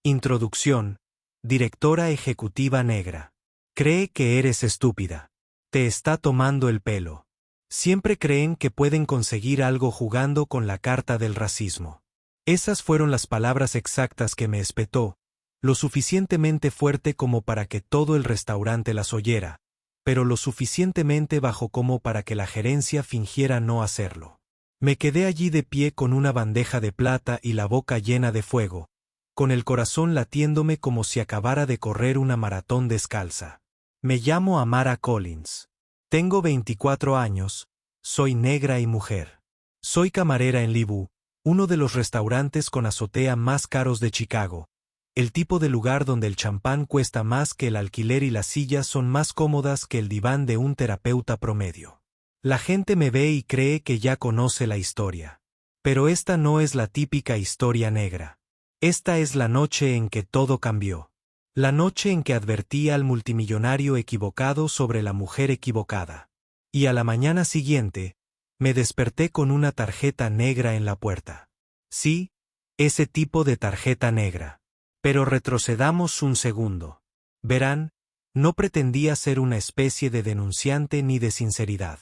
Introducción. Directora ejecutiva negra. Cree que eres estúpida. Te está tomando el pelo. Siempre creen que pueden conseguir algo jugando con la carta del racismo. Esas fueron las palabras exactas que me espetó, lo suficientemente fuerte como para que todo el restaurante las oyera, pero lo suficientemente bajo como para que la gerencia fingiera no hacerlo. Me quedé allí de pie con una bandeja de plata y la boca llena de fuego, con el corazón latiéndome como si acabara de correr una maratón descalza. Me llamo Amara Collins. Tengo 24 años, soy negra y mujer. Soy camarera en Libú, uno de los restaurantes con azotea más caros de Chicago, el tipo de lugar donde el champán cuesta más que el alquiler y las sillas son más cómodas que el diván de un terapeuta promedio. La gente me ve y cree que ya conoce la historia. Pero esta no es la típica historia negra. Esta es la noche en que todo cambió. La noche en que advertí al multimillonario equivocado sobre la mujer equivocada. Y a la mañana siguiente, me desperté con una tarjeta negra en la puerta. Sí, ese tipo de tarjeta negra. Pero retrocedamos un segundo. Verán, no pretendía ser una especie de denunciante ni de sinceridad.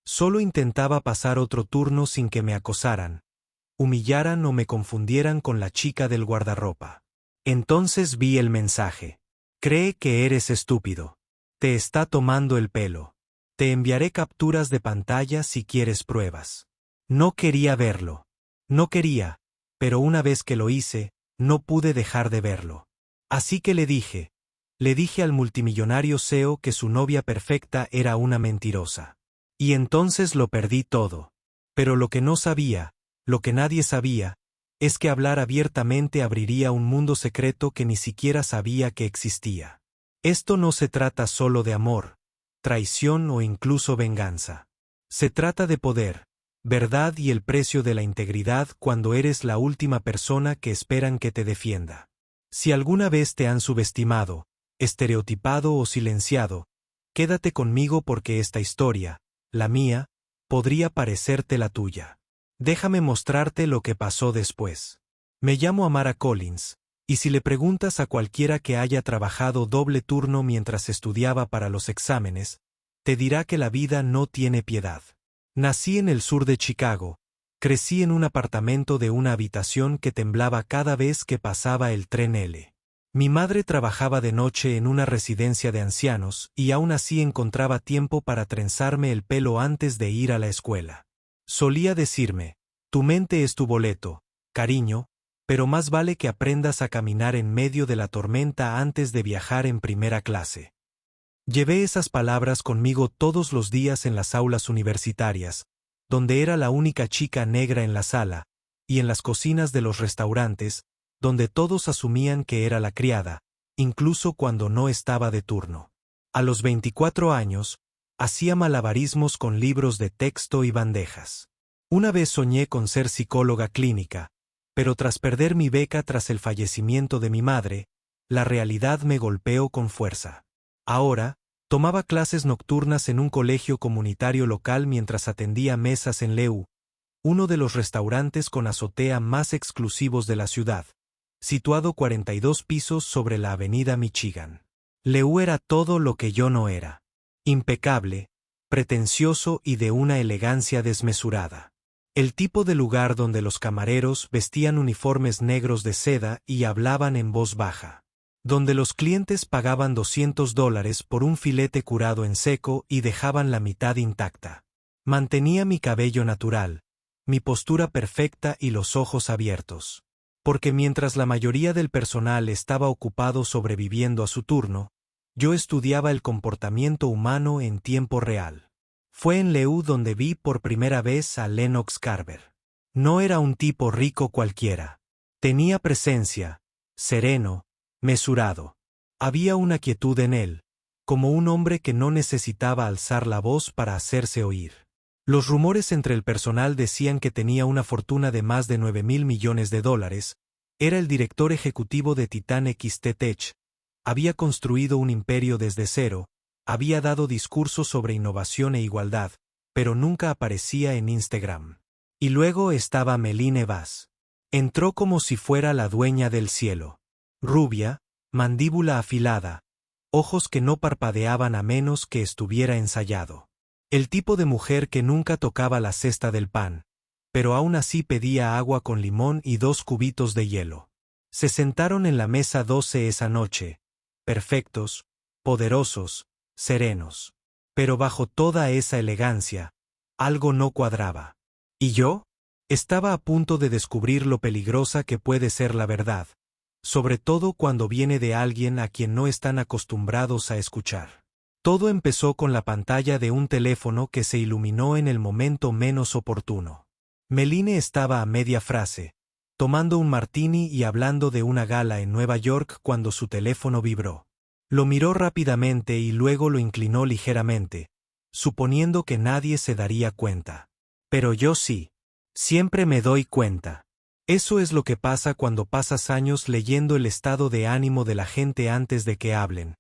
Solo intentaba pasar otro turno sin que me acosaran, humillaran o me confundieran con la chica del guardarropa. Entonces vi el mensaje. Cree que eres estúpido. Te está tomando el pelo. Te enviaré capturas de pantalla si quieres pruebas. No quería verlo. No quería, pero una vez que lo hice, no pude dejar de verlo. Así que le dije al multimillonario CEO que su novia perfecta era una mentirosa. Y entonces lo perdí todo. Pero lo que no sabía, lo que nadie sabía, es que hablar abiertamente abriría un mundo secreto que ni siquiera sabía que existía. Esto no se trata solo de amor, traición o incluso venganza. Se trata de poder, verdad y el precio de la integridad cuando eres la última persona que esperan que te defienda. Si alguna vez te han subestimado, estereotipado o silenciado, quédate conmigo porque esta historia, la mía, podría parecerte la tuya. Déjame mostrarte lo que pasó después. Me llamo Amara Collins, y si le preguntas a cualquiera que haya trabajado doble turno mientras estudiaba para los exámenes, te dirá que la vida no tiene piedad. Nací en el sur de Chicago, crecí en un apartamento de una habitación que temblaba cada vez que pasaba el tren L. Mi madre trabajaba de noche en una residencia de ancianos y aún así encontraba tiempo para trenzarme el pelo antes de ir a la escuela. Solía decirme, tu mente es tu boleto, cariño, pero más vale que aprendas a caminar en medio de la tormenta antes de viajar en primera clase. Llevé esas palabras conmigo todos los días en las aulas universitarias, donde era la única chica negra en la sala, y en las cocinas de los restaurantes, donde todos asumían que era la criada, incluso cuando no estaba de turno. A los 24 años, hacía malabarismos con libros de texto y bandejas. Una vez soñé con ser psicóloga clínica, pero tras perder mi beca tras el fallecimiento de mi madre, la realidad me golpeó con fuerza. Ahora, tomaba clases nocturnas en un colegio comunitario local mientras atendía mesas en Leú, uno de los restaurantes con azotea más exclusivos de la ciudad, situado 42 pisos sobre la avenida Michigan. Leú era todo lo que yo no era. Impecable, pretencioso y de una elegancia desmesurada. El tipo de lugar donde los camareros vestían uniformes negros de seda y hablaban en voz baja. Donde los clientes pagaban $200 por un filete curado en seco y dejaban la mitad intacta. Mantenía mi cabello natural, mi postura perfecta y los ojos abiertos. Porque mientras la mayoría del personal estaba ocupado sobreviviendo a su turno, yo estudiaba el comportamiento humano en tiempo real. Fue en Leú donde vi por primera vez a Lennox Carver. No era un tipo rico cualquiera. Tenía presencia, sereno, mesurado. Había una quietud en él, como un hombre que no necesitaba alzar la voz para hacerse oír. Los rumores entre el personal decían que tenía una fortuna de más de $9,000 millones, era el director ejecutivo de Titan XT Tech, había construido un imperio desde cero, había dado discursos sobre innovación e igualdad, pero nunca aparecía en Instagram. Y luego estaba Meline Vaz. Entró como si fuera la dueña del cielo. Rubia, mandíbula afilada, ojos que no parpadeaban a menos que estuviera ensayado. El tipo de mujer que nunca tocaba la cesta del pan, pero aún así pedía agua con limón y 2 cubitos de hielo. Se sentaron en la mesa 12 esa noche, perfectos, poderosos, serenos. Pero bajo toda esa elegancia, algo no cuadraba. ¿Y yo? Estaba a punto de descubrir lo peligrosa que puede ser la verdad, sobre todo cuando viene de alguien a quien no están acostumbrados a escuchar. Todo empezó con la pantalla de un teléfono que se iluminó en el momento menos oportuno. Meline estaba a media frase, tomando un martini y hablando de una gala en Nueva York cuando su teléfono vibró. Lo miró rápidamente y luego lo inclinó ligeramente, suponiendo que nadie se daría cuenta. Pero yo sí. Siempre me doy cuenta. Eso es lo que pasa cuando pasas años leyendo el estado de ánimo de la gente antes de que hablen.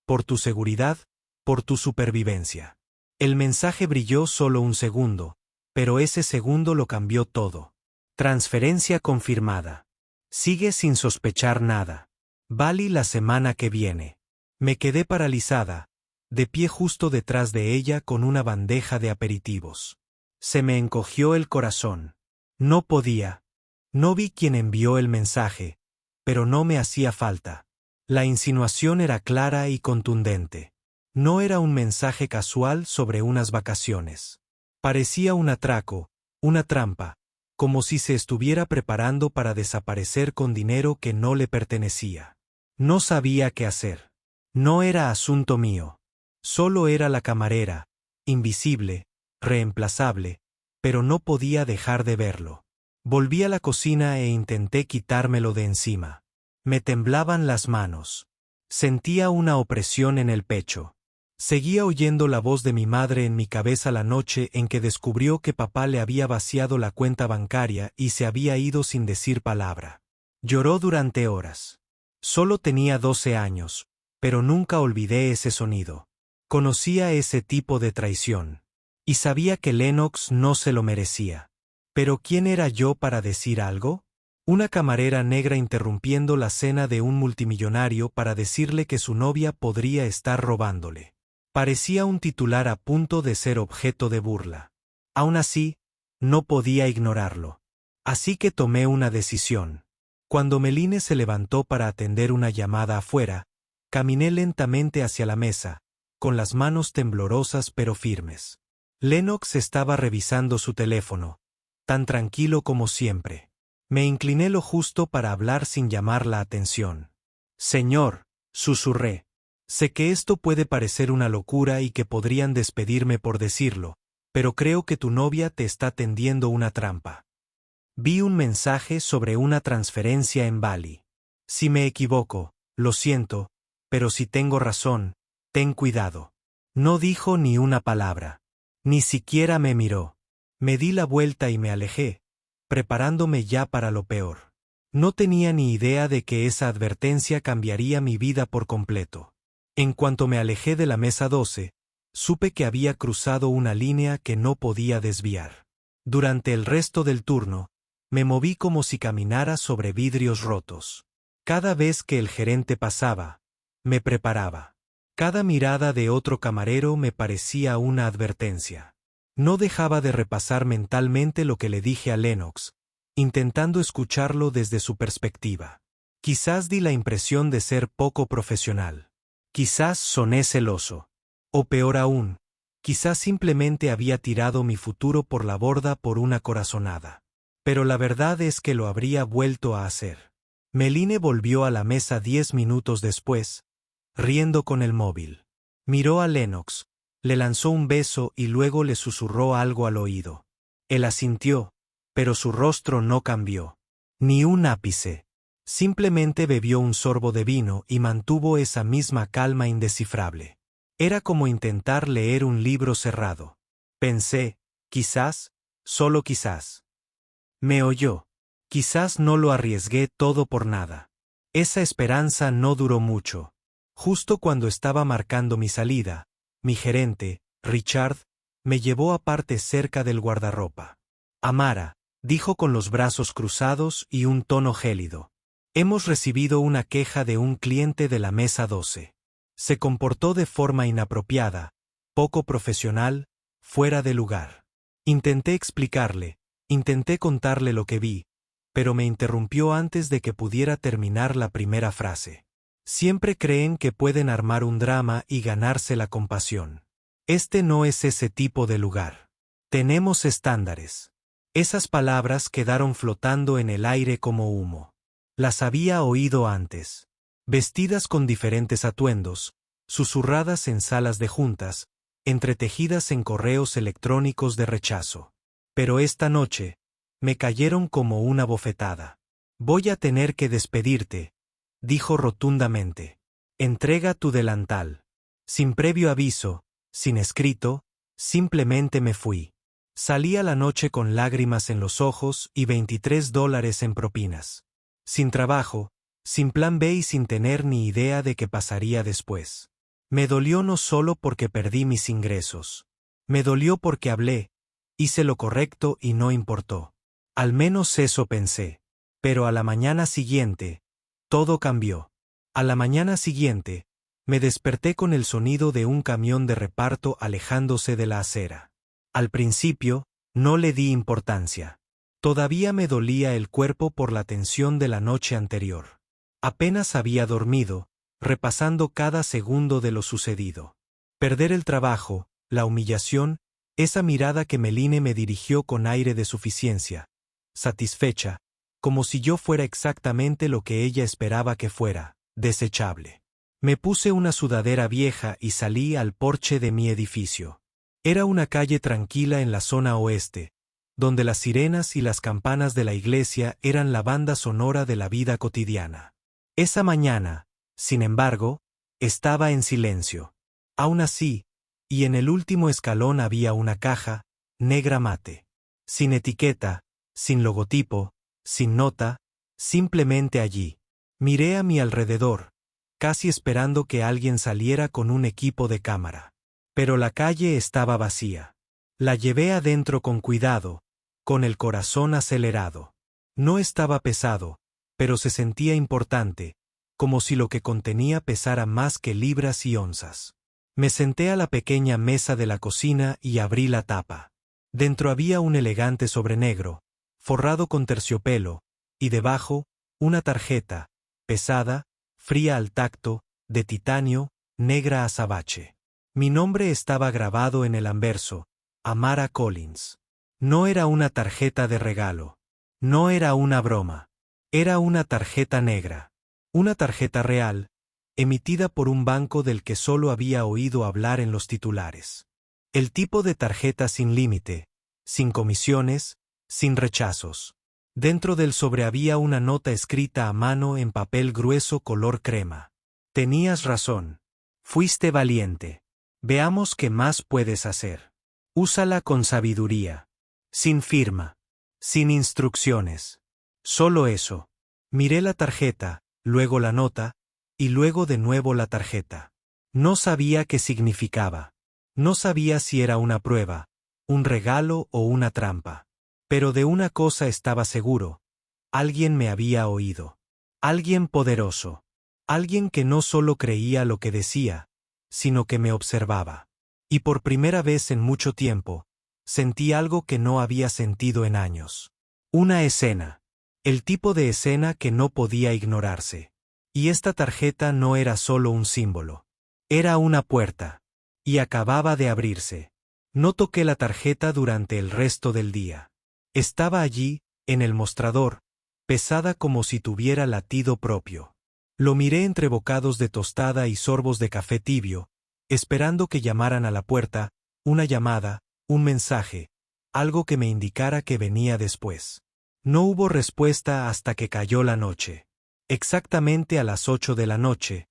Por tu seguridad, por tu supervivencia. El mensaje brilló solo un segundo, pero ese segundo lo cambió todo. Transferencia confirmada. Sigue sin sospechar nada. Bali la semana que viene. Me quedé paralizada, de pie justo detrás de ella con una bandeja de aperitivos. Se me encogió el corazón. No podía. No vi quién envió el mensaje, pero no me hacía falta. La insinuación era clara y contundente. No era un mensaje casual sobre unas vacaciones. Parecía un atraco, una trampa, como si se estuviera preparando para desaparecer con dinero que no le pertenecía. No sabía qué hacer. No era asunto mío. Solo era la camarera, invisible, reemplazable, pero no podía dejar de verlo. Volví a la cocina e intenté quitármelo de encima. Me temblaban las manos. Sentía una opresión en el pecho. Seguía oyendo la voz de mi madre en mi cabeza la noche en que descubrió que papá le había vaciado la cuenta bancaria y se había ido sin decir palabra. Lloró durante horas. Solo tenía 12 años, pero nunca olvidé ese sonido. Conocía ese tipo de traición. Y sabía que Lennox no se lo merecía. ¿Pero quién era yo para decir algo? Una camarera negra interrumpiendo la cena de un multimillonario para decirle que su novia podría estar robándole. Parecía un titular a punto de ser objeto de burla. Aún así, no podía ignorarlo. Así que tomé una decisión. Cuando Meline se levantó para atender una llamada afuera, caminé lentamente hacia la mesa, con las manos temblorosas pero firmes. Lennox estaba revisando su teléfono, tan tranquilo como siempre. Me incliné lo justo para hablar sin llamar la atención. Señor, susurré. Sé que esto puede parecer una locura y que podrían despedirme por decirlo, pero creo que tu novia te está tendiendo una trampa. Vi un mensaje sobre una transferencia en Bali. Si me equivoco, lo siento, pero si tengo razón, ten cuidado. No dijo ni una palabra. Ni siquiera me miró. Me di la vuelta y me alejé, preparándome ya para lo peor. No tenía ni idea de que esa advertencia cambiaría mi vida por completo. En cuanto me alejé de la mesa 12, supe que había cruzado una línea que no podía desviar. Durante el resto del turno, me moví como si caminara sobre vidrios rotos. Cada vez que el gerente pasaba, me preparaba. Cada mirada de otro camarero me parecía una advertencia. No dejaba de repasar mentalmente lo que le dije a Lennox, intentando escucharlo desde su perspectiva. Quizás di la impresión de ser poco profesional. Quizás soné celoso. O peor aún, quizás simplemente había tirado mi futuro por la borda por una corazonada. Pero la verdad es que lo habría vuelto a hacer. Meline volvió a la mesa 10 minutos después, riendo con el móvil. Miró a Lennox, le lanzó un beso y luego le susurró algo al oído. Él asintió, pero su rostro no cambió. Ni un ápice. Simplemente bebió un sorbo de vino y mantuvo esa misma calma indescifrable. Era como intentar leer un libro cerrado. Pensé, quizás, solo quizás. Me oyó. Quizás no lo arriesgué todo por nada. Esa esperanza no duró mucho. Justo cuando estaba marcando mi salida, mi gerente, Richard, me llevó aparte cerca del guardarropa. Amara, dijo con los brazos cruzados y un tono gélido. Hemos recibido una queja de un cliente de la mesa 12. Se comportó de forma inapropiada, poco profesional, fuera de lugar. Intenté explicarle, intenté contarle lo que vi, pero me interrumpió antes de que pudiera terminar la primera frase. Siempre creen que pueden armar un drama y ganarse la compasión. Este no es ese tipo de lugar. Tenemos estándares. Esas palabras quedaron flotando en el aire como humo. Las había oído antes. Vestidas con diferentes atuendos, susurradas en salas de juntas, entretejidas en correos electrónicos de rechazo. Pero esta noche, me cayeron como una bofetada. Voy a tener que despedirte, dijo rotundamente. Entrega tu delantal. Sin previo aviso, sin escrito, simplemente me fui. Salí a la noche con lágrimas en los ojos y $23 en propinas. Sin trabajo, sin plan B y sin tener ni idea de qué pasaría después. Me dolió no solo porque perdí mis ingresos. Me dolió porque hablé, hice lo correcto y no importó. Al menos eso pensé. Pero a la mañana siguiente, todo cambió. A la mañana siguiente, me desperté con el sonido de un camión de reparto alejándose de la acera. Al principio, no le di importancia. Todavía me dolía el cuerpo por la tensión de la noche anterior. Apenas había dormido, repasando cada segundo de lo sucedido. Perder el trabajo, la humillación, esa mirada que Meline me dirigió con aire de suficiencia, satisfecha, como si yo fuera exactamente lo que ella esperaba que fuera, desechable. Me puse una sudadera vieja y salí al porche de mi edificio. Era una calle tranquila en la zona oeste, donde las sirenas y las campanas de la iglesia eran la banda sonora de la vida cotidiana. Esa mañana, sin embargo, estaba en silencio. Aún así, y en el último escalón había una caja, negra mate. Sin etiqueta, sin logotipo, sin nota, simplemente allí. Miré a mi alrededor, casi esperando que alguien saliera con un equipo de cámara. Pero la calle estaba vacía. La llevé adentro con cuidado, con el corazón acelerado. No estaba pesado, pero se sentía importante, como si lo que contenía pesara más que libras y onzas. Me senté a la pequeña mesa de la cocina y abrí la tapa. Dentro había un elegante sobrenegro, forrado con terciopelo, y debajo, una tarjeta, pesada, fría al tacto, de titanio, negra azabache. Mi nombre estaba grabado en el anverso, Amara Collins. No era una tarjeta de regalo. No era una broma. Era una tarjeta negra. Una tarjeta real, emitida por un banco del que solo había oído hablar en los titulares. El tipo de tarjeta sin límite, sin comisiones, sin rechazos. Dentro del sobre había una nota escrita a mano en papel grueso color crema. Tenías razón. Fuiste valiente. Veamos qué más puedes hacer. Úsala con sabiduría. Sin firma. Sin instrucciones. Solo eso. Miré la tarjeta, luego la nota, y luego de nuevo la tarjeta. No sabía qué significaba. No sabía si era una prueba, un regalo o una trampa. Pero de una cosa estaba seguro. Alguien me había oído. Alguien poderoso. Alguien que no solo creía lo que decía, sino que me observaba. Y por primera vez en mucho tiempo, sentí algo que no había sentido en años. Una escena. El tipo de escena que no podía ignorarse. Y esta tarjeta no era solo un símbolo. Era una puerta. Y acababa de abrirse. No toqué la tarjeta durante el resto del día. Estaba allí, en el mostrador, pesada como si tuviera latido propio. Lo miré entre bocados de tostada y sorbos de café tibio, esperando que llamaran a la puerta, una llamada, un mensaje, algo que me indicara que venía después. No hubo respuesta hasta que cayó la noche. Exactamente a las 8 de la noche,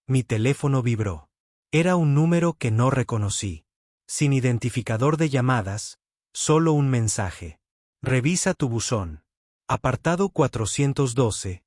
mi teléfono vibró. Era un número que no reconocí. Sin identificador de llamadas, solo un mensaje. Revisa tu buzón. Apartado 412.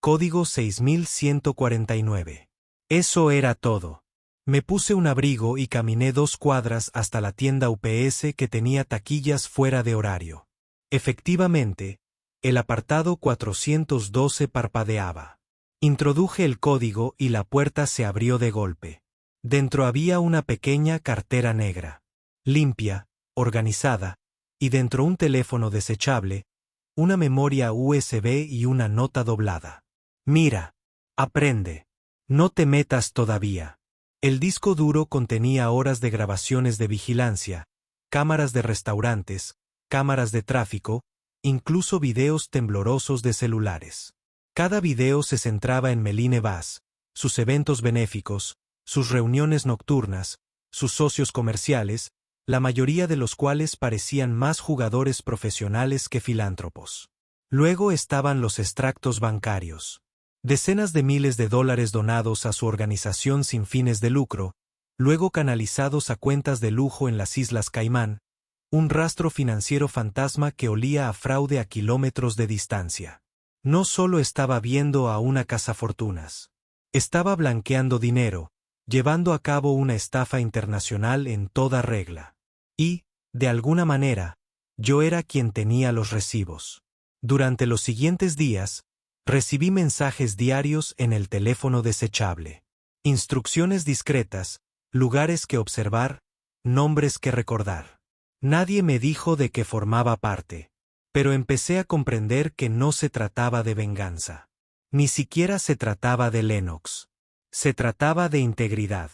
Código 6149. Eso era todo. Me puse un abrigo y caminé 2 cuadras hasta la tienda UPS que tenía taquillas fuera de horario. Efectivamente, El apartado 412 parpadeaba. Introduje el código y la puerta se abrió de golpe. Dentro había una pequeña cartera negra. Limpia, organizada, y dentro un teléfono desechable, una memoria USB y una nota doblada. Mira. Aprende. No te metas todavía. El disco duro contenía horas de grabaciones de vigilancia, cámaras de restaurantes, cámaras de tráfico, incluso videos temblorosos de celulares. Cada video se centraba en Meline Vaz, sus eventos benéficos, sus reuniones nocturnas, sus socios comerciales, la mayoría de los cuales parecían más jugadores profesionales que filántropos. Luego estaban los extractos bancarios. Decenas de miles de dólares donados a su organización sin fines de lucro, luego canalizados a cuentas de lujo en las Islas Caimán, un rastro financiero fantasma que olía a fraude a kilómetros de distancia. No solo estaba viendo a una cazafortunas. Estaba blanqueando dinero, llevando a cabo una estafa internacional en toda regla. Y, de alguna manera, yo era quien tenía los recibos. Durante los siguientes días, recibí mensajes diarios en el teléfono desechable. Instrucciones discretas, lugares que observar, nombres que recordar. Nadie me dijo de qué formaba parte. Pero empecé a comprender que no se trataba de venganza. Ni siquiera se trataba de Lennox. Se trataba de integridad.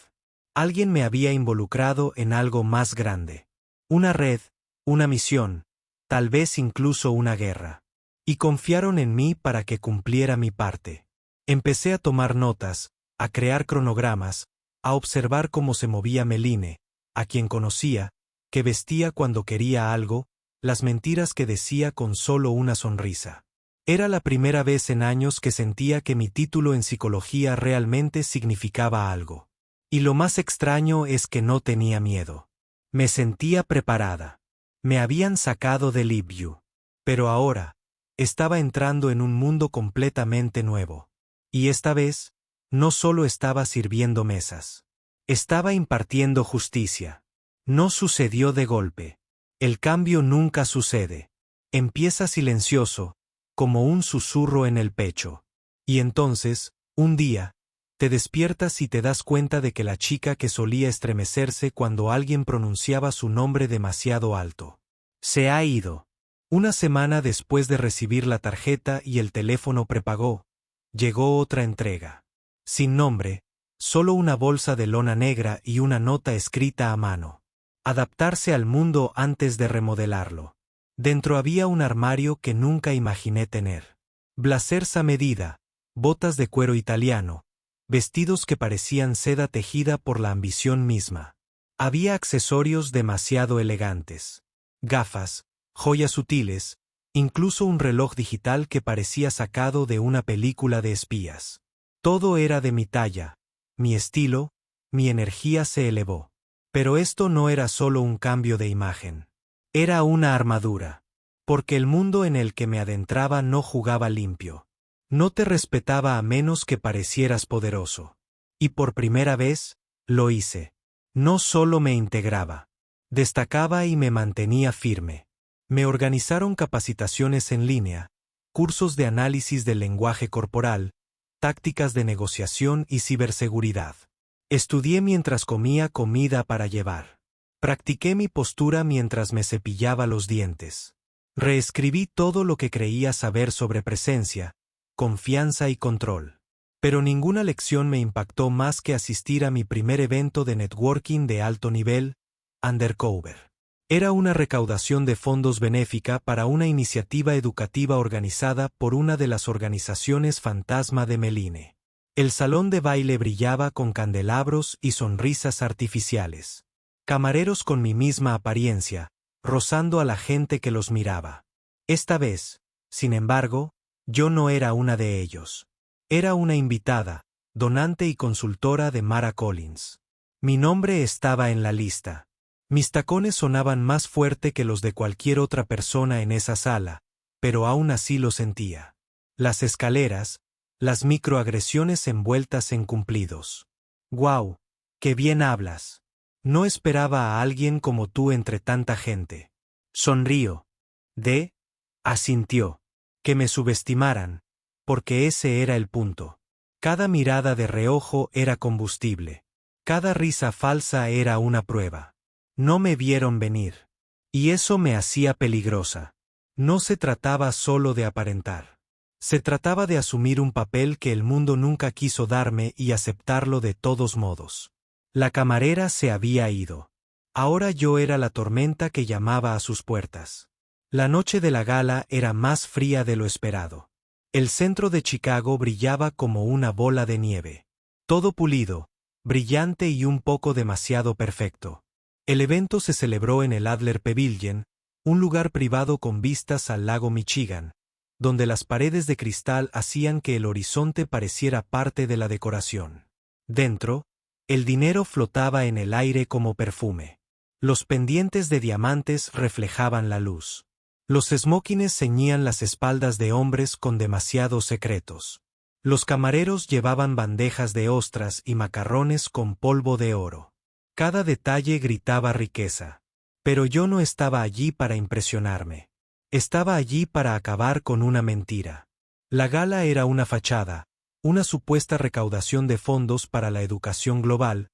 Alguien me había involucrado en algo más grande. Una red, una misión, tal vez incluso una guerra. Y confiaron en mí para que cumpliera mi parte. Empecé a tomar notas, a crear cronogramas, a observar cómo se movía Meline, a quien conocía, que vestía cuando quería algo, las mentiras que decía con solo una sonrisa. Era la primera vez en años que sentía que mi título en psicología realmente significaba algo. Y lo más extraño es que no tenía miedo. Me sentía preparada. Me habían sacado de LibView. Pero ahora, estaba entrando en un mundo completamente nuevo. Y esta vez, no solo estaba sirviendo mesas. Estaba impartiendo justicia. No sucedió de golpe. El cambio nunca sucede. Empieza silencioso, como un susurro en el pecho. Y entonces, un día, te despiertas y te das cuenta de que la chica que solía estremecerse cuando alguien pronunciaba su nombre demasiado alto, se ha ido. Una semana después de recibir la tarjeta y el teléfono prepago, llegó otra entrega. Sin nombre, solo una bolsa de lona negra y una nota escrita a mano. Adaptarse al mundo antes de remodelarlo. Dentro había un armario que nunca imaginé tener. Blazers a medida, botas de cuero italiano, vestidos que parecían seda tejida por la ambición misma. Había accesorios demasiado elegantes. Gafas, joyas sutiles, incluso un reloj digital que parecía sacado de una película de espías. Todo era de mi talla, mi estilo, mi energía se elevó. Pero esto no era solo un cambio de imagen. Era una armadura. Porque el mundo en el que me adentraba no jugaba limpio. No te respetaba a menos que parecieras poderoso. Y por primera vez, lo hice. No solo me integraba. Destacaba y me mantenía firme. Me organizaron capacitaciones en línea, cursos de análisis del lenguaje corporal, tácticas de negociación y ciberseguridad. Estudié mientras comía comida para llevar. Practiqué mi postura mientras me cepillaba los dientes. Reescribí todo lo que creía saber sobre presencia, confianza y control. Pero ninguna lección me impactó más que asistir a mi primer evento de networking de alto nivel, Undercover. Era una recaudación de fondos benéfica para una iniciativa educativa organizada por una de las organizaciones fantasma de Meline. El salón de baile brillaba con candelabros y sonrisas artificiales. Camareros con mi misma apariencia, rozando a la gente que los miraba. Esta vez, sin embargo, yo no era una de ellos. Era una invitada, donante y consultora de Mara Collins. Mi nombre estaba en la lista. Mis tacones sonaban más fuerte que los de cualquier otra persona en esa sala, pero aún así lo sentía. Las escaleras, las microagresiones envueltas en cumplidos. ¡Guau! ¡Qué bien hablas! No esperaba a alguien como tú entre tanta gente. Sonrío. Asintió. Que me subestimaran, porque ese era el punto. Cada mirada de reojo era combustible. Cada risa falsa era una prueba. No me vieron venir. Y eso me hacía peligrosa. No se trataba solo de aparentar. Se trataba de asumir un papel que el mundo nunca quiso darme y aceptarlo de todos modos. La camarera se había ido. Ahora yo era la tormenta que llamaba a sus puertas. La noche de la gala era más fría de lo esperado. El centro de Chicago brillaba como una bola de nieve. Todo pulido, brillante y un poco demasiado perfecto. El evento se celebró en el Adler Pavilion, un lugar privado con vistas al lago Michigan, donde las paredes de cristal hacían que el horizonte pareciera parte de la decoración. Dentro, el dinero flotaba en el aire como perfume. Los pendientes de diamantes reflejaban la luz. Los smokines ceñían las espaldas de hombres con demasiados secretos. Los camareros llevaban bandejas de ostras y macarrones con polvo de oro. Cada detalle gritaba riqueza. Pero yo no estaba allí para impresionarme. Estaba allí para acabar con una mentira. La gala era una fachada, una supuesta recaudación de fondos para la educación global,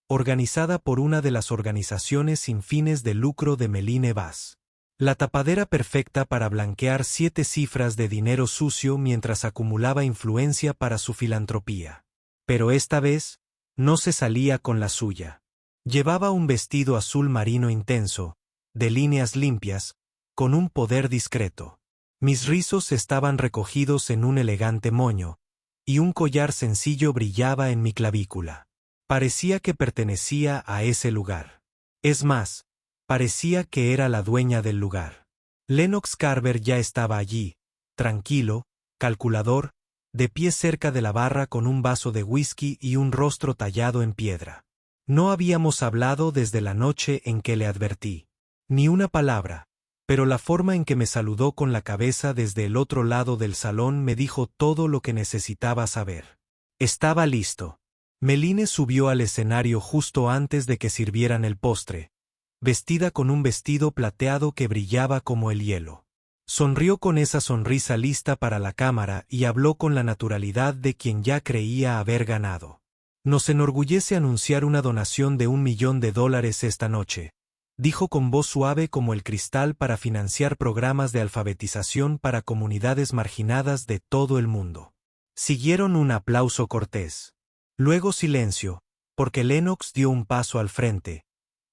organizada por una de las organizaciones sin fines de lucro de Meline Vaz. La tapadera perfecta para blanquear 7 cifras de dinero sucio mientras acumulaba influencia para su filantropía. Pero esta vez, no se salía con la suya. Llevaba un vestido azul marino intenso, de líneas limpias, con un poder discreto. Mis rizos estaban recogidos en un elegante moño, y un collar sencillo brillaba en mi clavícula. Parecía que pertenecía a ese lugar. Es más, parecía que era la dueña del lugar. Lennox Carver ya estaba allí, tranquilo, calculador, de pie cerca de la barra con un vaso de whisky y un rostro tallado en piedra. No habíamos hablado desde la noche en que le advertí. Ni una palabra, pero la forma en que me saludó con la cabeza desde el otro lado del salón me dijo todo lo que necesitaba saber. Estaba listo. Meline subió al escenario justo antes de que sirvieran el postre, vestida con un vestido plateado que brillaba como el hielo. Sonrió con esa sonrisa lista para la cámara y habló con la naturalidad de quien ya creía haber ganado. Nos enorgullece anunciar una donación de $1 millón esta noche, dijo con voz suave como el cristal para financiar programas de alfabetización para comunidades marginadas de todo el mundo. Siguieron un aplauso cortés. Luego silencio, porque Lennox dio un paso al frente.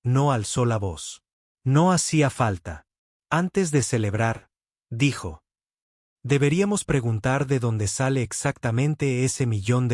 No alzó la voz. No hacía falta. Antes de celebrar, dijo. Deberíamos preguntar de dónde sale exactamente ese $1 millón.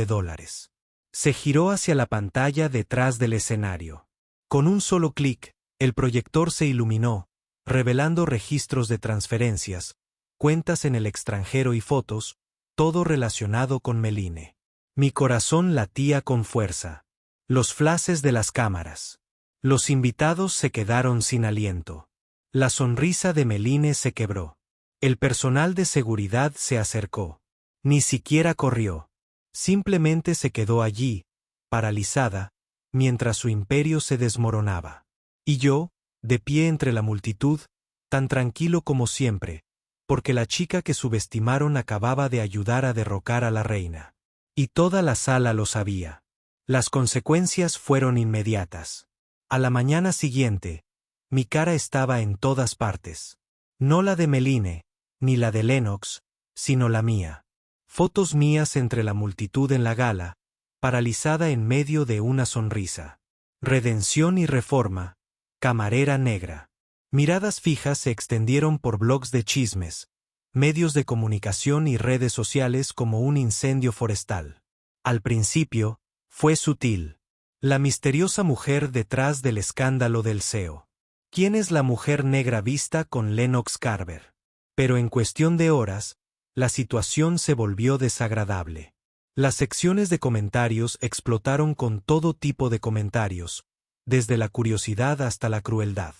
Se giró hacia la pantalla detrás del escenario. Con un solo clic, el proyector se iluminó, revelando registros de transferencias, cuentas en el extranjero y fotos, todo relacionado con Meline. Mi corazón latía con fuerza. Los flashes de las cámaras. Los invitados se quedaron sin aliento. La sonrisa de Meline se quebró. El personal de seguridad se acercó. Ni siquiera corrió. Simplemente se quedó allí, paralizada, mientras su imperio se desmoronaba. Y yo, de pie entre la multitud, tan tranquilo como siempre, porque la chica que subestimaron acababa de ayudar a derrocar a la reina. Y toda la sala lo sabía. Las consecuencias fueron inmediatas. A la mañana siguiente, mi cara estaba en todas partes. No la de Meline, ni la de Lennox, sino la mía. Fotos mías entre la multitud en la gala, paralizada en medio de una sonrisa. Redención y reforma, camarera negra. Miradas fijas se extendieron por blogs de chismes, medios de comunicación y redes sociales como un incendio forestal. Al principio, fue sutil. La misteriosa mujer detrás del escándalo del SEO. ¿Quién es la mujer negra vista con Lennox Carver? Pero en cuestión de horas, la situación se volvió desagradable. Las secciones de comentarios explotaron con todo tipo de comentarios, desde la curiosidad hasta la crueldad.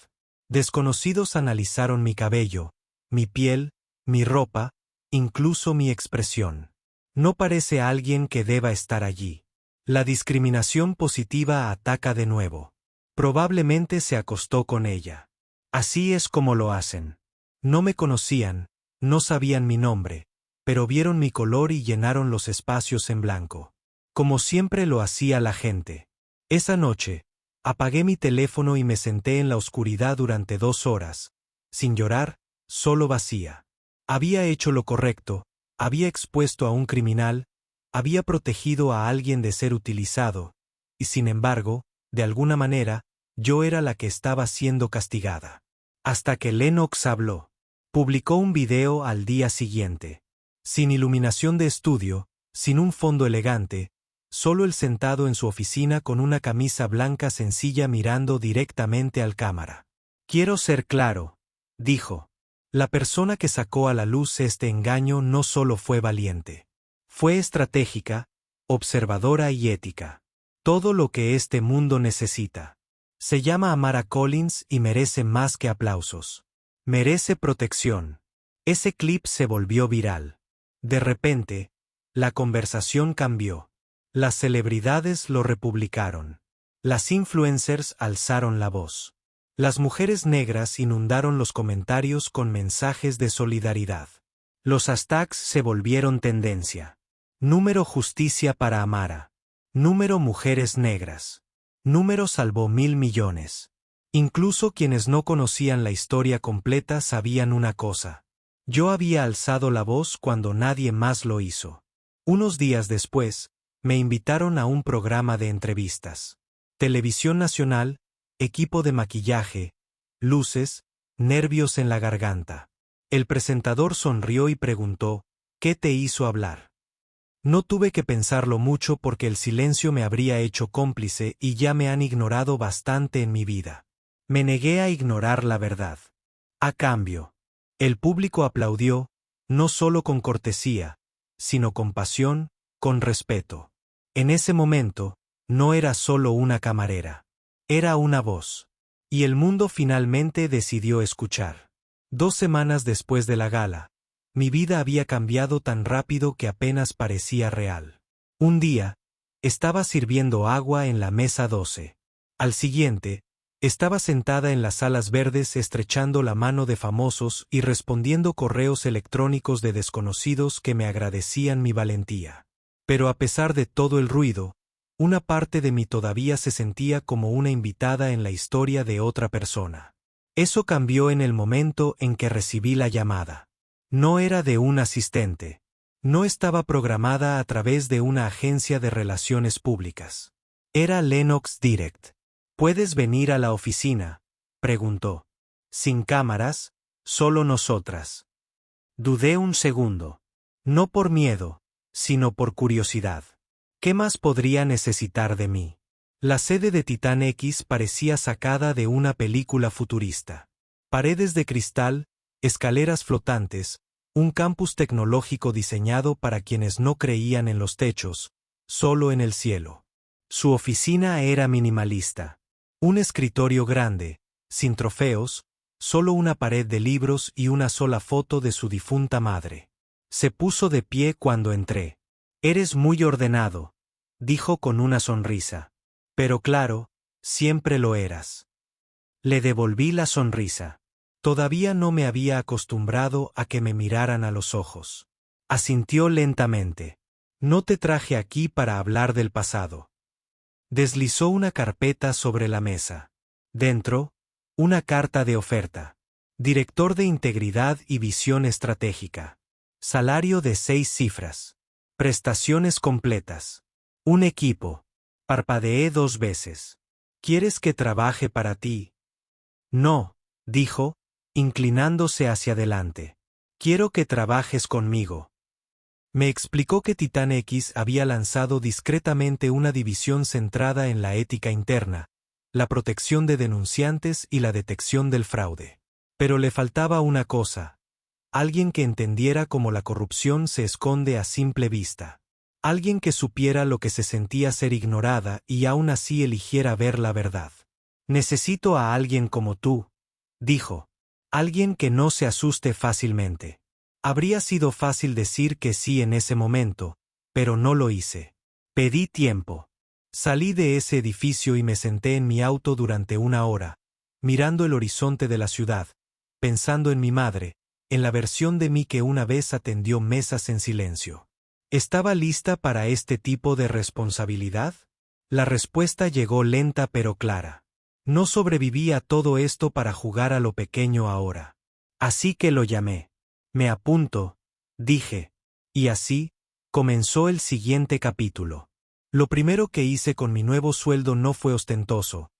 Desconocidos analizaron mi cabello, mi piel, mi ropa, incluso mi expresión. No parece alguien que deba estar allí. La discriminación positiva ataca de nuevo. Probablemente se acostó con ella. Así es como lo hacen. No me conocían, No sabían mi nombre, pero vieron mi color y llenaron los espacios en blanco. Como siempre lo hacía la gente. Esa noche, apagué mi teléfono y me senté en la oscuridad durante 2 horas, sin llorar, solo vacía. Había hecho lo correcto, había expuesto a un criminal, había protegido a alguien de ser utilizado, y sin embargo, de alguna manera, yo era la que estaba siendo castigada. Hasta que Lennox habló. Publicó un video al día siguiente. Sin iluminación de estudio, sin un fondo elegante, solo él sentado en su oficina con una camisa blanca sencilla mirando directamente al cámara. Quiero ser claro, dijo. La persona que sacó a la luz este engaño no solo fue valiente. Fue estratégica, observadora y ética. Todo lo que este mundo necesita. Se llama Amara Collins y merece más que aplausos. Merece protección. Ese clip se volvió viral. De repente, la conversación cambió. Las celebridades lo republicaron. Las influencers alzaron la voz. Las mujeres negras inundaron los comentarios con mensajes de solidaridad. Los hashtags se volvieron tendencia. Número justicia para Amara. Número mujeres negras. Número salvó 1.000 millones. Incluso quienes no conocían la historia completa sabían una cosa. Yo había alzado la voz cuando nadie más lo hizo. Unos días después, me invitaron a un programa de entrevistas. Televisión Nacional, equipo de maquillaje, luces, nervios en la garganta. El presentador sonrió y preguntó, ¿qué te hizo hablar? No tuve que pensarlo mucho porque el silencio me habría hecho cómplice y ya me han ignorado bastante en mi vida. Me negué a ignorar la verdad. A cambio, el público aplaudió, no solo con cortesía, sino con pasión, con respeto. En ese momento, no era solo una camarera. Era una voz. Y el mundo finalmente decidió escuchar. 2 semanas después de la gala, mi vida había cambiado tan rápido que apenas parecía real. Un día, estaba sirviendo agua en la mesa 12. Al siguiente, estaba sentada en las salas verdes estrechando la mano de famosos y respondiendo correos electrónicos de desconocidos que me agradecían mi valentía. Pero a pesar de todo el ruido, una parte de mí todavía se sentía como una invitada en la historia de otra persona. Eso cambió en el momento en que recibí la llamada. No era de un asistente. No estaba programada a través de una agencia de relaciones públicas. Era Lennox Direct. ¿Puedes venir a la oficina?, preguntó. Sin cámaras, solo nosotras. Dudé un segundo. No por miedo, sino por curiosidad. ¿Qué más podría necesitar de mí? La sede de Titán X parecía sacada de una película futurista. Paredes de cristal, escaleras flotantes, un campus tecnológico diseñado para quienes no creían en los techos, solo en el cielo. Su oficina era minimalista. Un escritorio grande, sin trofeos, solo una pared de libros y una sola foto de su difunta madre. Se puso de pie cuando entré. Eres muy ordenado, dijo con una sonrisa. Pero claro, siempre lo eras. Le devolví la sonrisa. Todavía no me había acostumbrado a que me miraran a los ojos. Asintió lentamente. No te traje aquí para hablar del pasado. Deslizó una carpeta sobre la mesa. Dentro, una carta de oferta. Director de Integridad y Visión Estratégica. Salario de 6 cifras. Prestaciones completas. Un equipo. Parpadeé 2 veces. ¿Quieres que trabaje para ti? No, dijo, inclinándose hacia adelante. Quiero que trabajes conmigo. Me explicó que Titán X había lanzado discretamente una división centrada en la ética interna, la protección de denunciantes y la detección del fraude. Pero le faltaba una cosa. Alguien que entendiera cómo la corrupción se esconde a simple vista. Alguien que supiera lo que se sentía ser ignorada y aún así eligiera ver la verdad. Necesito a alguien como tú, dijo. Alguien que no se asuste fácilmente. Habría sido fácil decir que sí en ese momento, pero no lo hice. Pedí tiempo. Salí de ese edificio y me senté en mi auto durante 1 hora, mirando el horizonte de la ciudad, pensando en mi madre, en la versión de mí que una vez atendió mesas en silencio. ¿Estaba lista para este tipo de responsabilidad? La respuesta llegó lenta pero clara. No sobreviví a todo esto para jugar a lo pequeño ahora. Así que lo llamé. Me apunto, dije. Y así, comenzó el siguiente capítulo. Lo primero que hice con mi nuevo sueldo no fue ostentoso.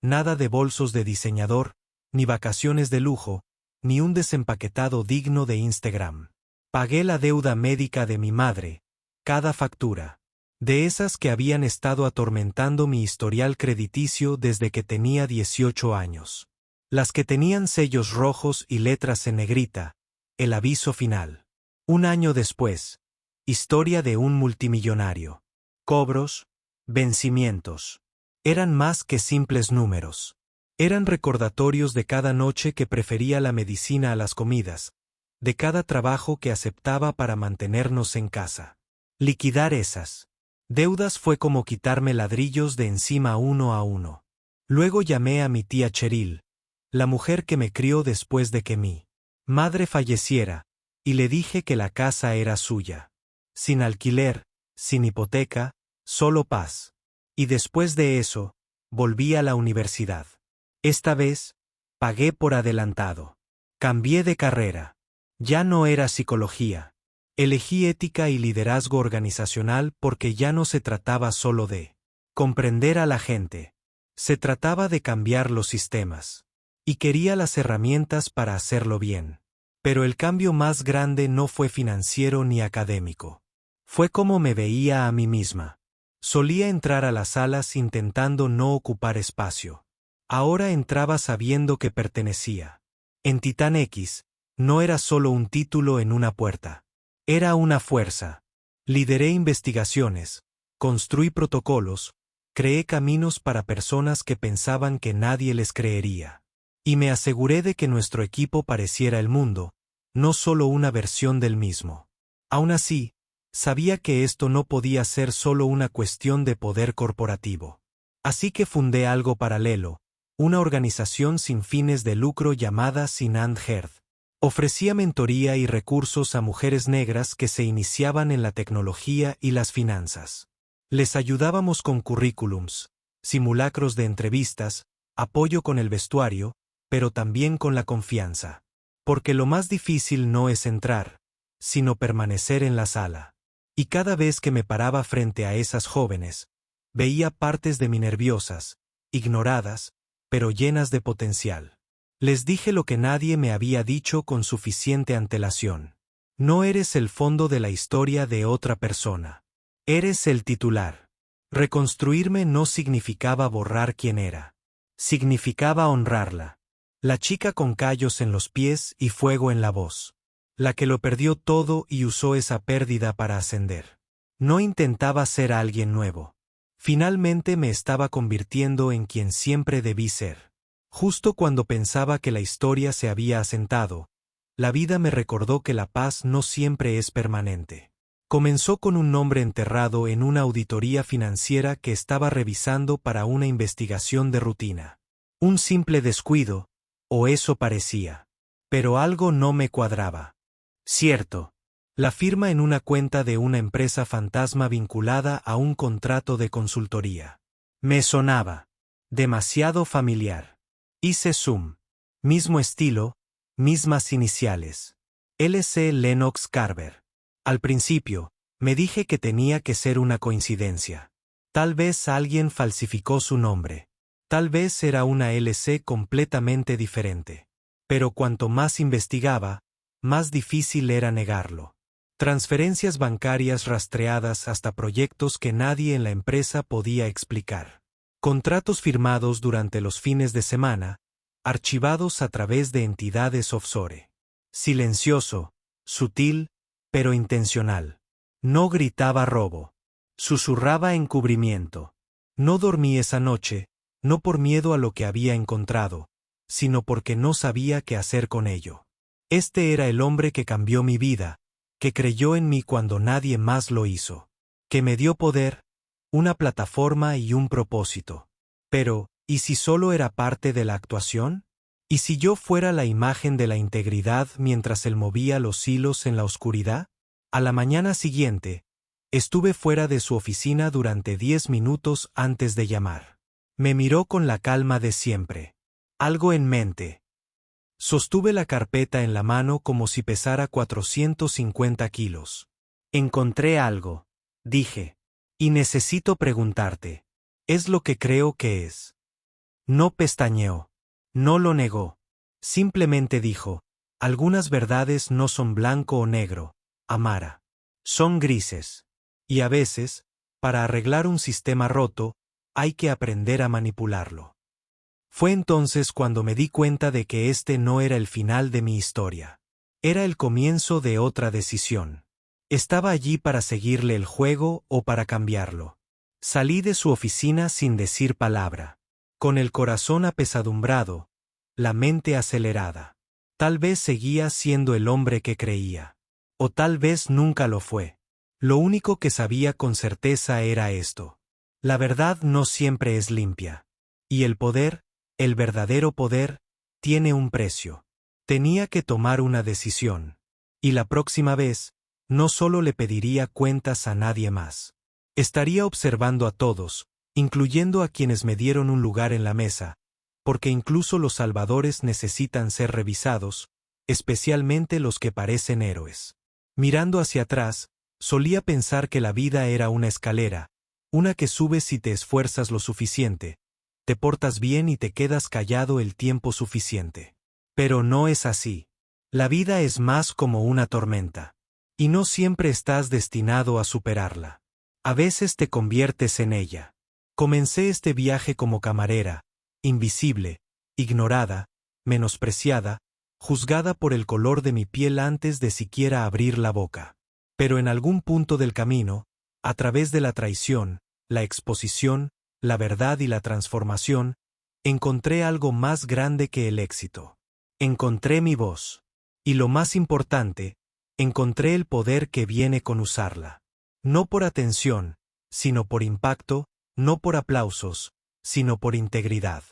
Nada de bolsos de diseñador, ni vacaciones de lujo, ni un desempaquetado digno de Instagram. Pagué la deuda médica de mi madre, cada factura. De esas que habían estado atormentando mi historial crediticio desde que tenía 18 años. Las que tenían sellos rojos y letras en negrita, el aviso final. Un año después, historia de un multimillonario. Cobros, vencimientos. Eran más que simples números. Eran recordatorios de cada noche que prefería la medicina a las comidas, de cada trabajo que aceptaba para mantenernos en casa. Liquidar esas deudas fue como quitarme ladrillos de encima uno a uno. Luego llamé a mi tía Cheryl, la mujer que me crió después de que mi madre falleciera, y le dije que la casa era suya. Sin alquiler, sin hipoteca, solo paz. Y después de eso, volví a la universidad. Esta vez, pagué por adelantado. Cambié de carrera. Ya no era psicología. Elegí ética y liderazgo organizacional porque ya no se trataba solo de comprender a la gente. Se trataba de cambiar los sistemas. Y quería las herramientas para hacerlo bien. Pero el cambio más grande no fue financiero ni académico. Fue como me veía a mí misma. Solía entrar a las salas intentando no ocupar espacio. Ahora entraba sabiendo que pertenecía. En Titán X, no era solo un título en una puerta. Era una fuerza. Lideré investigaciones, construí protocolos, creé caminos para personas que pensaban que nadie les creería. Y me aseguré de que nuestro equipo pareciera el mundo, no solo una versión del mismo. Aún así, sabía que esto no podía ser solo una cuestión de poder corporativo. Así que fundé algo paralelo, una organización sin fines de lucro llamada Sinand Heard. Ofrecía mentoría y recursos a mujeres negras que se iniciaban en la tecnología y las finanzas. Les ayudábamos con currículums, simulacros de entrevistas, apoyo con el vestuario, pero también con la confianza. Porque lo más difícil no es entrar, sino permanecer en la sala. Y cada vez que me paraba frente a esas jóvenes, veía partes de mí nerviosas, ignoradas, pero llenas de potencial. Les dije lo que nadie me había dicho con suficiente antelación. No eres el fondo de la historia de otra persona. Eres el titular. Reconstruirme no significaba borrar quién era. Significaba honrarla. La chica con callos en los pies y fuego en la voz. La que lo perdió todo y usó esa pérdida para ascender. No intentaba ser alguien nuevo. Finalmente me estaba convirtiendo en quien siempre debí ser. Justo cuando pensaba que la historia se había asentado, la vida me recordó que la paz no siempre es permanente. Comenzó con un nombre enterrado en una auditoría financiera que estaba revisando para una investigación de rutina. Un simple descuido, o eso parecía. Pero algo no me cuadraba. Cierto. La firma en una cuenta de una empresa fantasma vinculada a un contrato de consultoría. Me sonaba demasiado familiar. Hice zoom. Mismo estilo, mismas iniciales. LC Lennox Carver. Al principio, me dije que tenía que ser una coincidencia. Tal vez alguien falsificó su nombre. Tal vez era una LC completamente diferente. Pero cuanto más investigaba, más difícil era negarlo. Transferencias bancarias rastreadas hasta proyectos que nadie en la empresa podía explicar. Contratos firmados durante los fines de semana, archivados a través de entidades offshore. Silencioso, sutil, pero intencional. No gritaba robo. Susurraba encubrimiento. No dormí esa noche, no por miedo a lo que había encontrado, sino porque no sabía qué hacer con ello. Este era el hombre que cambió mi vida, que creyó en mí cuando nadie más lo hizo, que me dio poder, una plataforma y un propósito. Pero, ¿y si solo era parte de la actuación? ¿Y si yo fuera la imagen de la integridad mientras él movía los hilos en la oscuridad? A la mañana siguiente, estuve fuera de su oficina durante 10 minutos antes de llamar. Me miró con la calma de siempre. Algo en mente. Sostuve la carpeta en la mano como si pesara 450 kilos. Encontré algo, dije. Y necesito preguntarte. ¿Es lo que creo que es? No pestañeó. No lo negó. Simplemente dijo, algunas verdades no son blanco o negro, Amara. Son grises. Y a veces, para arreglar un sistema roto, hay que aprender a manipularlo. Fue entonces cuando me di cuenta de que este no era el final de mi historia. Era el comienzo de otra decisión. Estaba allí para seguirle el juego o para cambiarlo. Salí de su oficina sin decir palabra, con el corazón apesadumbrado, la mente acelerada. Tal vez seguía siendo el hombre que creía. O tal vez nunca lo fue. Lo único que sabía con certeza era esto. La verdad no siempre es limpia. Y el poder, el verdadero poder, tiene un precio. Tenía que tomar una decisión. Y la próxima vez, no solo le pediría cuentas a nadie más. Estaría observando a todos, incluyendo a quienes me dieron un lugar en la mesa, porque incluso los salvadores necesitan ser revisados, especialmente los que parecen héroes. Mirando hacia atrás, solía pensar que la vida era una escalera, una que subes si te esfuerzas lo suficiente, te portas bien y te quedas callado el tiempo suficiente. Pero no es así. La vida es más como una tormenta. Y no siempre estás destinado a superarla. A veces te conviertes en ella. Comencé este viaje como camarera, invisible, ignorada, menospreciada, juzgada por el color de mi piel antes de siquiera abrir la boca. Pero en algún punto del camino, a través de la traición, la exposición, la verdad y la transformación, encontré algo más grande que el éxito. Encontré mi voz. Y lo más importante, encontré el poder que viene con usarla. No por atención, sino por impacto, no por aplausos, sino por integridad.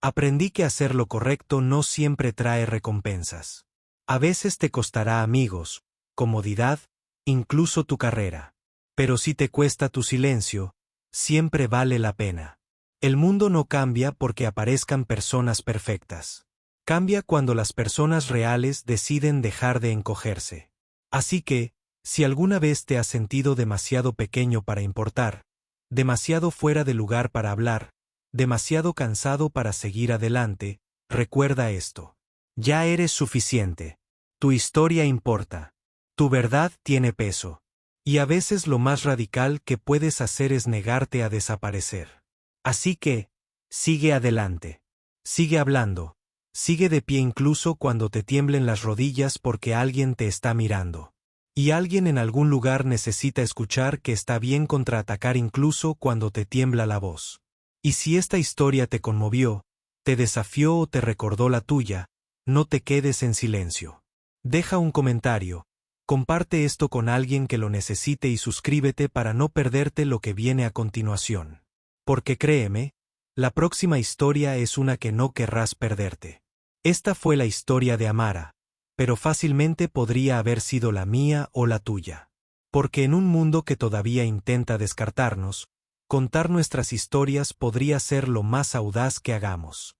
Aprendí que hacer lo correcto no siempre trae recompensas. A veces te costará amigos, comodidad, incluso tu carrera. Pero si te cuesta tu silencio, siempre vale la pena. El mundo no cambia porque aparezcan personas perfectas. Cambia cuando las personas reales deciden dejar de encogerse. Así que, si alguna vez te has sentido demasiado pequeño para importar, demasiado fuera de lugar para hablar, demasiado cansado para seguir adelante, recuerda esto. Ya eres suficiente. Tu historia importa. Tu verdad tiene peso. Y a veces lo más radical que puedes hacer es negarte a desaparecer. Así que, sigue adelante. Sigue hablando. Sigue de pie incluso cuando te tiemblen las rodillas porque alguien te está mirando. Y alguien en algún lugar necesita escuchar que está bien contraatacar incluso cuando te tiembla la voz. Y si esta historia te conmovió, te desafió o te recordó la tuya, no te quedes en silencio. Deja un comentario, comparte esto con alguien que lo necesite y suscríbete para no perderte lo que viene a continuación. Porque créeme, la próxima historia es una que no querrás perderte. Esta fue la historia de Amara, pero fácilmente podría haber sido la mía o la tuya. Porque en un mundo que todavía intenta descartarnos, contar nuestras historias podría ser lo más audaz que hagamos.